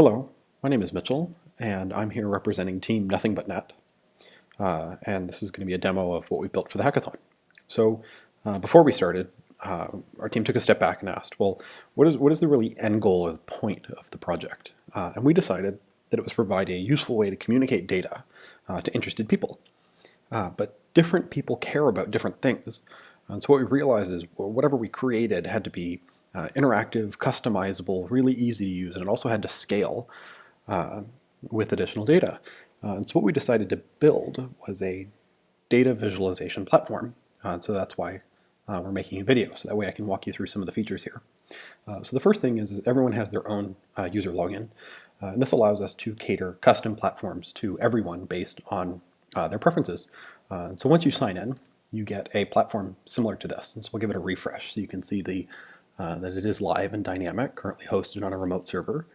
Hello, my name is Mitchell, and I'm here representing Team Nothing But Net. And this is going to be a demo of what we've built for the hackathon. So before we started, our team took a step back and asked, well, what is the really end goal or the point of the project? And we decided that it was provide a useful way to communicate data to interested people. But different people care about different things. And so what we realized is whatever we created had to be interactive, customizable, really easy to use, and it also had to scale with additional data. And so what we decided to build was a data visualization platform. So that's why we're making a video, so that way I can walk you through some of the features here. So the first thing is everyone has their own user login, and this allows us to cater custom platforms to everyone based on their preferences. And so once you sign in, you get a platform similar to this. And so we'll give it a refresh so you can see that it is live and dynamic, currently hosted on a remote server.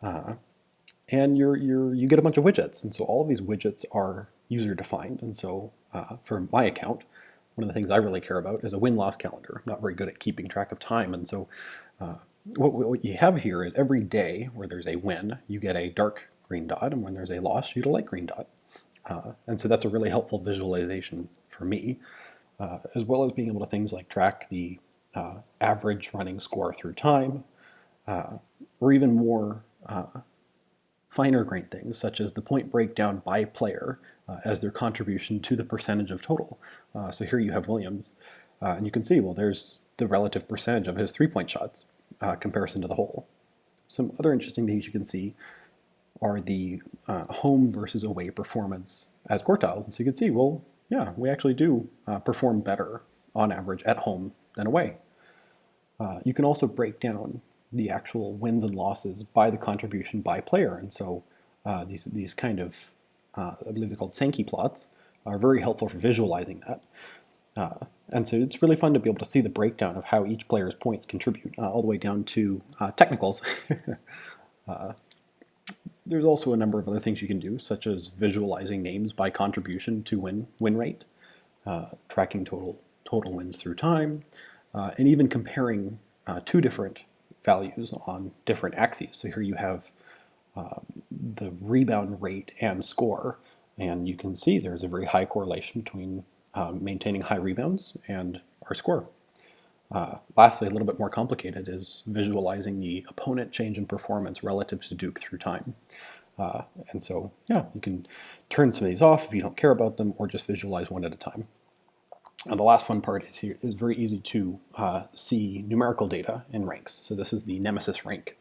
And you get a bunch of widgets. And so all of these widgets are user defined. And so for my account, one of the things I really care about is a win-loss calendar. I'm not very good at keeping track of time. And so what you have here is every day where there's a win, you get a dark green dot. And when there's a loss, you get a light green dot. And so that's a really helpful visualization for me, as well as being able to things like track the average running score through time, or even more finer grained things, such as the point breakdown by player as their contribution to the percentage of total. So here you have Williams, and you can see, well, there's the relative percentage of his three-point shots comparison to the whole. Some other interesting things you can see are the home versus away performance as quartiles. And so you can see, well, yeah, we actually do perform better on average at home than away. You can also break down the actual wins and losses by the contribution by player. And so these kind of, I believe they're called Sankey plots, are very helpful for visualizing that. And so it's really fun to be able to see the breakdown of how each player's points contribute, all the way down to technicals. There's also a number of other things you can do, such as visualizing names by contribution to win rate, tracking total wins through time, and even comparing two different values on different axes. So here you have the rebound rate and score, and you can see there's a very high correlation between maintaining high rebounds and our score. Lastly, a little bit more complicated is visualizing the opponent change in performance relative to Duke through time. And so, yeah, you can turn some of these off if you don't care about them, or just visualize one at a time. And the last fun part is very easy to see numerical data in ranks. So this is the Nemesis rank.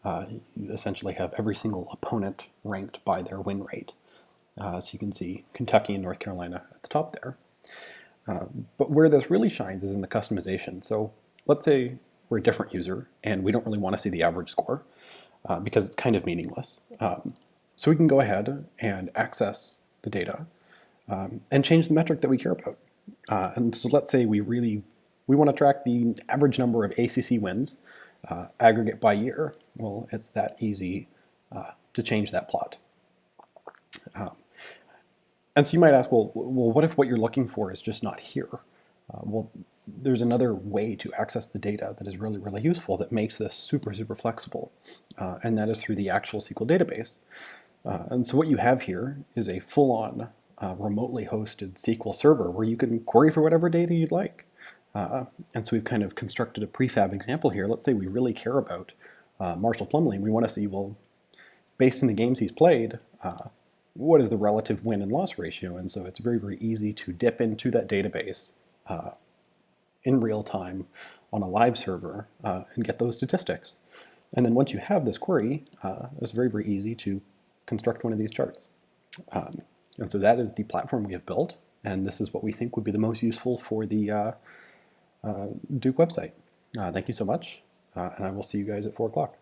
You essentially have every single opponent ranked by their win rate. So you can see Kentucky and North Carolina at the top there. But where this really shines is in the customization. So let's say we're a different user and we don't really want to see the average score because it's kind of meaningless. So we can go ahead and access the data and change the metric that we care about. And so let's say we want to track the average number of ACC wins, aggregate by year. Well, it's that easy to change that plot. And so you might ask, well, what if what you're looking for is just not here? Well, there's another way to access the data that is really, really useful that makes this super, super flexible, and that is through the actual SQL database. And so what you have here is a full-on remotely hosted SQL server where you can query for whatever data you'd like. And so we've kind of constructed a prefab example here. Let's say we really care about Marshall Plumlee, and we want to see, well, based on the games he's played, what is the relative win and loss ratio? And so it's very, very easy to dip into that database in real time on a live server and get those statistics. And then once you have this query, it's very, very easy to construct one of these charts. And so that is the platform we have built, and this is what we think would be the most useful for the Duke website. Thank you so much, and I will see you guys at 4 o'clock.